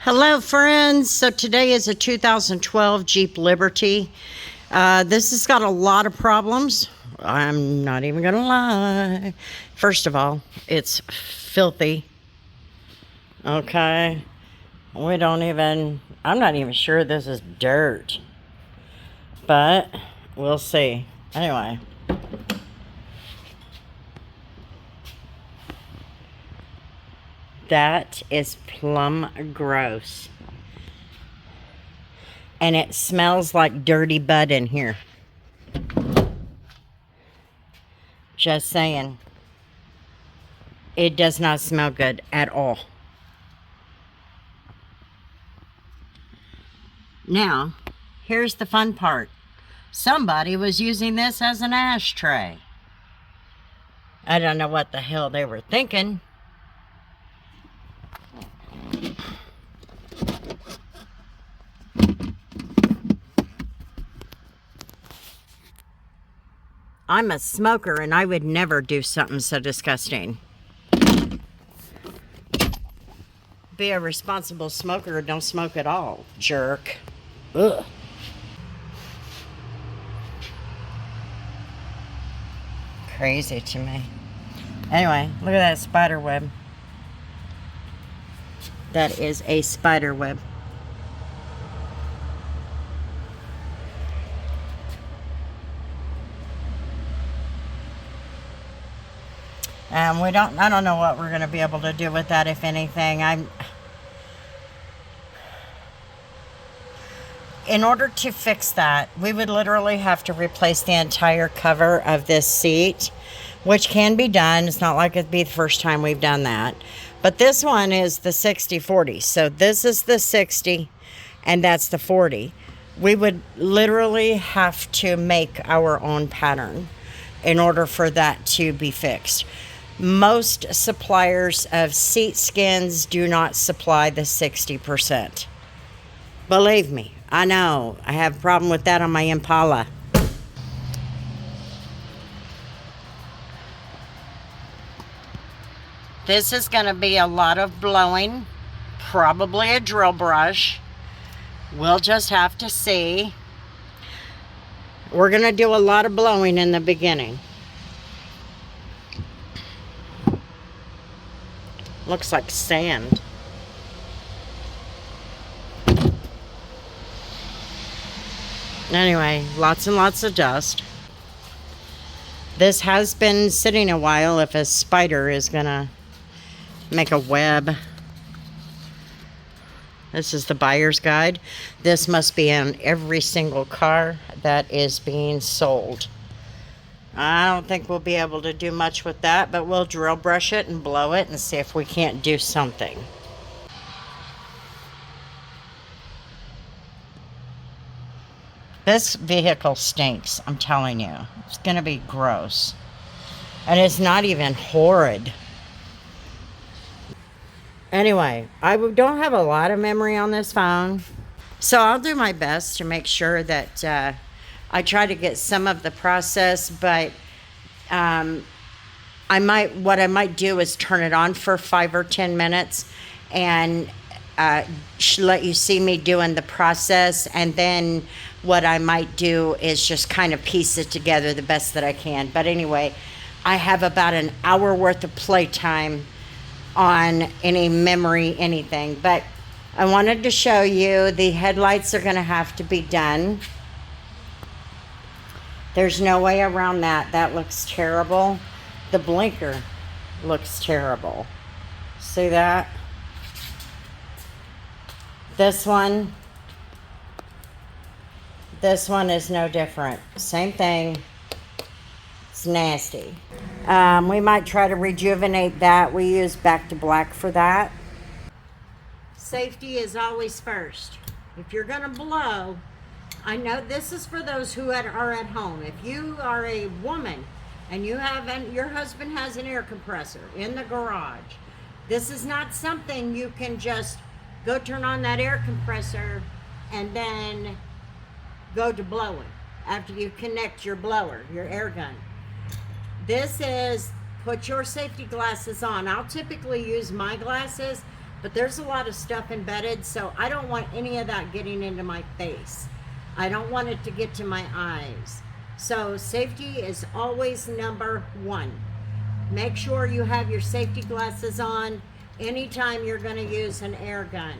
Hello friends, so today is a 2012 Jeep Liberty. This has got a lot of problems. I'm not even gonna lie. First of all, it's filthy. Okay, I'm not even sure this is dirt, but we'll see. Anyway. That is plumb gross. And it smells like dirty butt in here. Just saying. It does not smell good at all. Now, here's the fun part. Somebody was using this as an ashtray. I don't know what the hell they were thinking. I'm a smoker and I would never do something so disgusting. Be a responsible smoker or don't smoke at all, jerk. Ugh. Crazy to me. Anyway, look at that spider web. That is a spider web. I don't know what we're going to be able to do with that, if anything. In order to fix that, we would literally have to replace the entire cover of this seat, which can be done. It's not like it'd be the first time we've done that. But this one is the 60/40. So this is the 60 and that's the 40. We would literally have to make our own pattern in order for that to be fixed. Most suppliers of seat skins do not supply the 60%. Believe me, I know. I have a problem with that on my Impala. This is going to be a lot of blowing, probably a drill brush. We'll just have to see. We're going to do a lot of blowing in the beginning. Looks like sand. Anyway, lots and lots of dust. This has been sitting a while if a spider is gonna make a web. This is the buyer's guide. This must be in every single car that is being sold. I don't think we'll be able to do much with that, but we'll drill brush it and blow it and see if we can't do something. This vehicle stinks, I'm telling you. It's going to be gross. And it's not even horrid. Anyway, I don't have a lot of memory on this phone, so I'll do my best to make sure that I try to get some of the process, but what I might do is turn it on for 5 or 10 minutes and let you see me doing the process, and then what I might do is just kind of piece it together the best that I can. But anyway, I have about an hour worth of playtime on any memory, anything. But I wanted to show you the headlights are going to have to be done. There's no way around that. That looks terrible. The blinker looks terrible. See that? This one is no different. Same thing. It's nasty. We might try to rejuvenate that. We use Back to Black for that. Safety is always first. If you're gonna blow, I know this is for those who are at home. If you are a woman and your husband has an air compressor in the garage, this is not something you can just go turn on that air compressor and then go to blowing after you connect your blower, your air gun. This is, put your safety glasses on. I'll typically use my glasses, but there's a lot of stuff embedded, so I don't want any of that getting into my face. I don't want it to get to my eyes. So safety is always number one. Make sure you have your safety glasses on anytime you're going to use an air gun.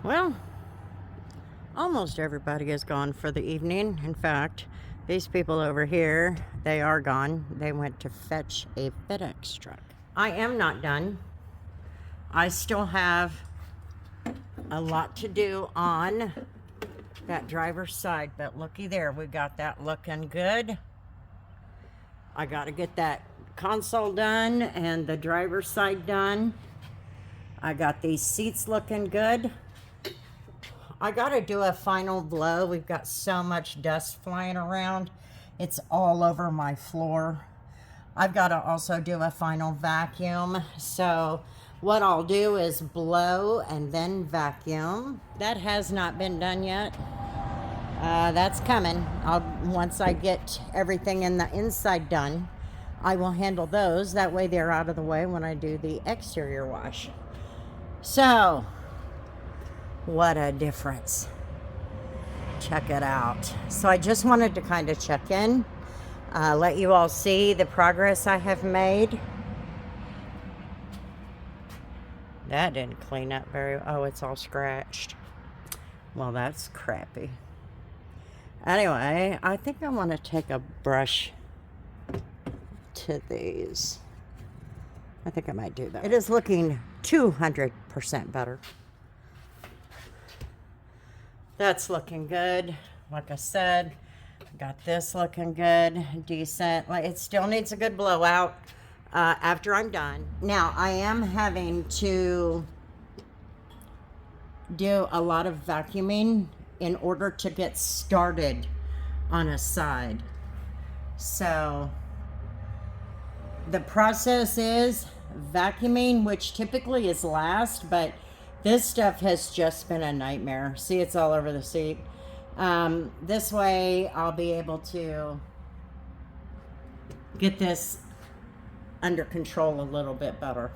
Well, almost everybody is gone for the evening. In fact, these people over here, they are gone. They went to fetch a FedEx truck. I am not done. I still have a lot to do on that driver's side, but looky there, we got that looking good. I got to get that console done and the driver's side done. I got these seats looking good. I got to do a final blow. We've got so much dust flying around. It's all over my floor. I've got to also do a final vacuum. So what I'll do is blow and then vacuum. That has not been done yet. That's coming. Once I get everything in the inside done, I will handle those. That way they're out of the way when I do the exterior wash. So, what a difference. Check it out. So I just wanted to kind of check in, let you all see the progress I have made. That didn't clean up very, oh, it's all scratched. Well, that's crappy. Anyway, I think I want to take a brush to these. I think I might do that. It is looking 200% better. That's looking good. Like I said, got this looking good, decent. Like, it still needs a good blowout after I'm done. Now, I am having to do a lot of vacuuming in order to get started on a side. So the process is vacuuming, which typically is last, but this stuff has just been a nightmare. See, it's all over the seat. This way I'll be able to get this under control a little bit better.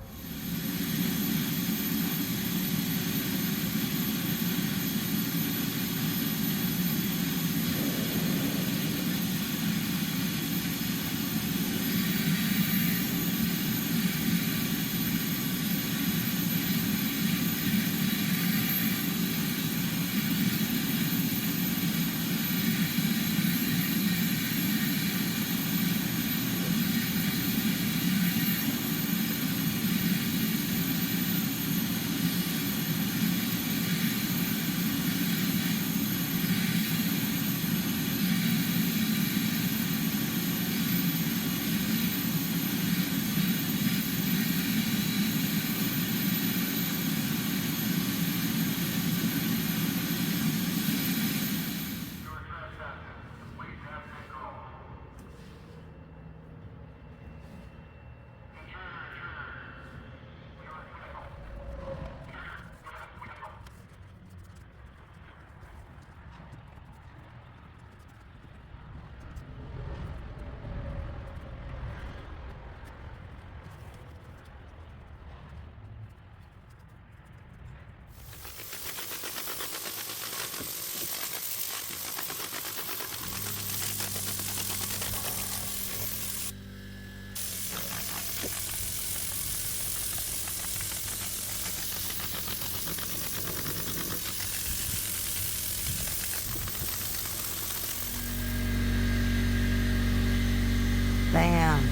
Bam.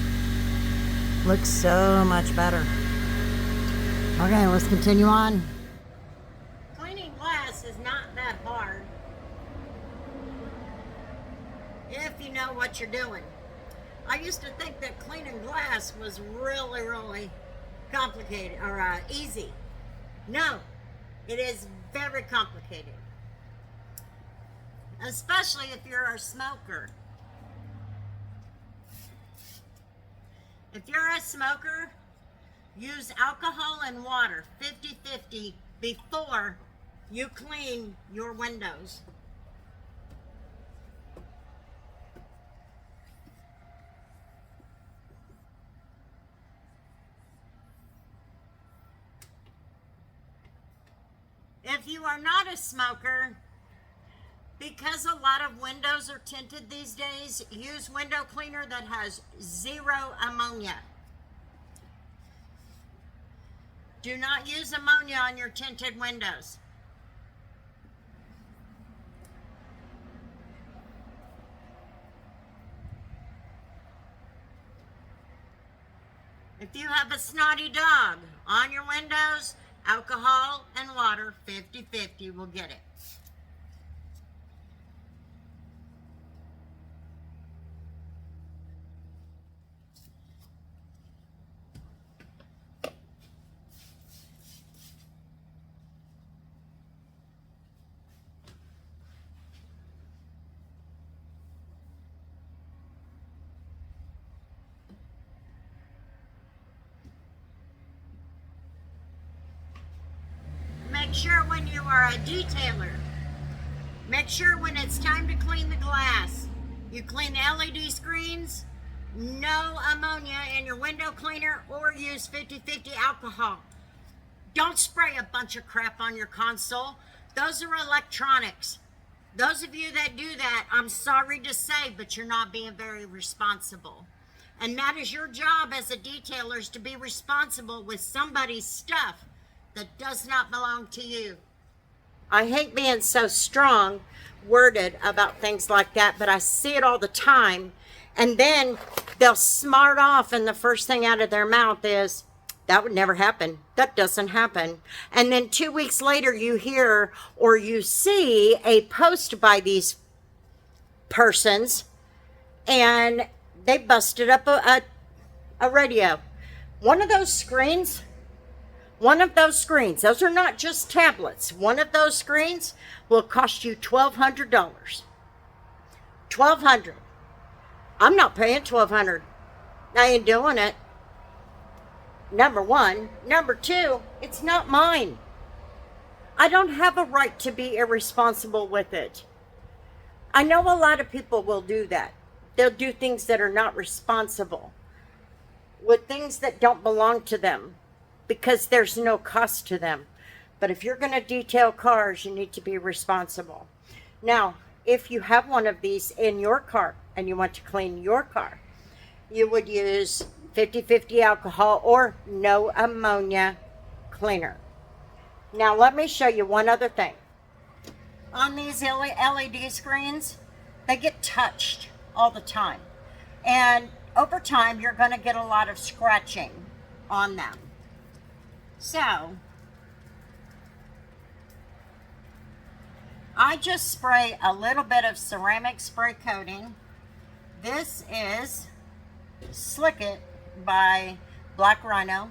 Looks so much better. Okay, let's continue on. Cleaning glass is not that hard if you know what you're doing. I used to think that cleaning glass was really, really complicated or easy. No, it is very complicated. Especially if you're a smoker. If you're a smoker, use alcohol and water 50-50 before you clean your windows. If you are not a smoker, because a lot of windows are tinted these days, use window cleaner that has 0 ammonia. Do not use ammonia on your tinted windows. If you have a snotty dog on your windows, alcohol and water 50-50 will get it. Make sure when you are a detailer, make sure when it's time to clean the glass, you clean the LED screens, no ammonia in your window cleaner, or use 50-50 alcohol. Don't spray a bunch of crap on your console. Those are electronics. Those of you that do that, I'm sorry to say, but you're not being very responsible. And that is your job as a detailer, is to be responsible with somebody's stuff that does not belong to you. I hate being so strong worded about things like that, but I see it all the time. And then they'll smart off, and the first thing out of their mouth is, that would never happen. That doesn't happen. And then 2 weeks later, you hear or you see a post by these persons, and they busted up a radio. One of those screens, those are not just tablets. One of those screens will cost you $1,200. $1,200. I'm not paying $1,200. I ain't doing it. Number one. Number two, it's not mine. I don't have a right to be irresponsible with it. I know a lot of people will do that. They'll do things that are not responsible with things that don't belong to them, because there's no cost to them. But if you're going to detail cars, you need to be responsible. Now, if you have one of these in your car and you want to clean your car, you would use 50-50 alcohol or no ammonia cleaner. Now, let me show you one other thing. On these LED screens, they get touched all the time. And over time, you're going to get a lot of scratching on them. So, I just spray a little bit of ceramic spray coating. This is Slick It by Black Rhino.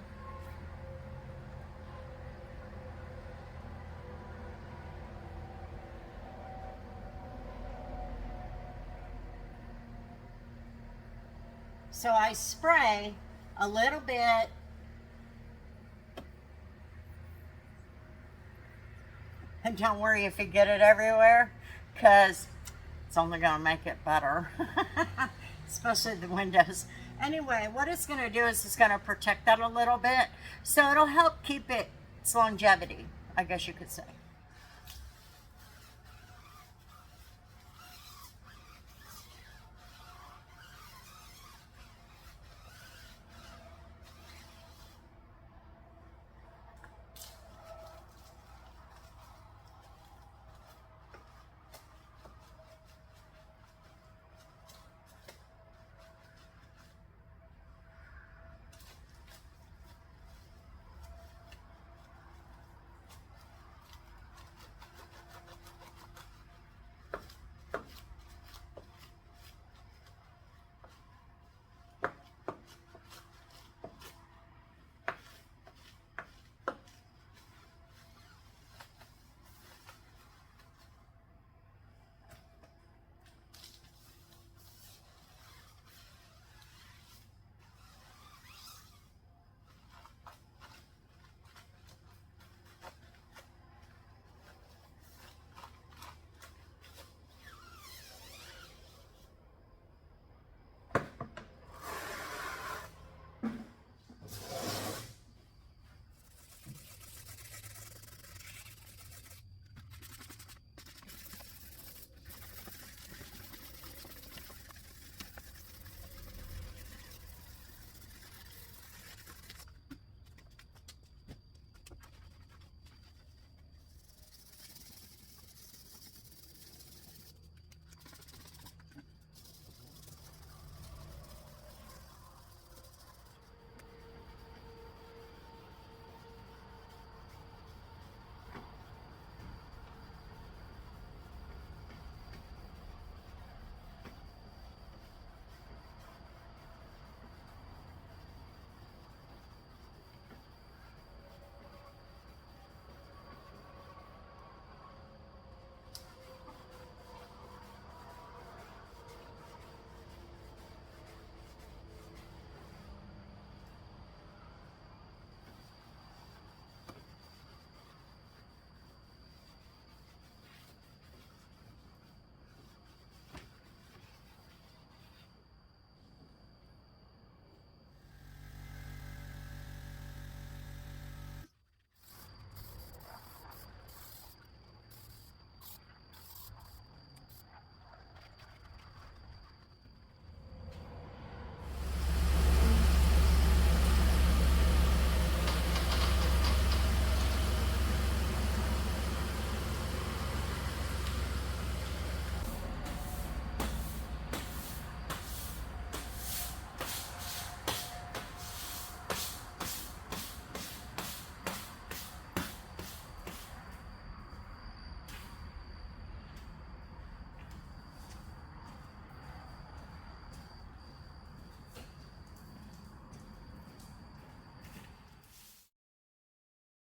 So I spray a little bit . And don't worry if you get it everywhere, because it's only going to make it better, especially the windows. Anyway, what it's going to do is it's going to protect that a little bit, so it'll help keep its longevity, I guess you could say.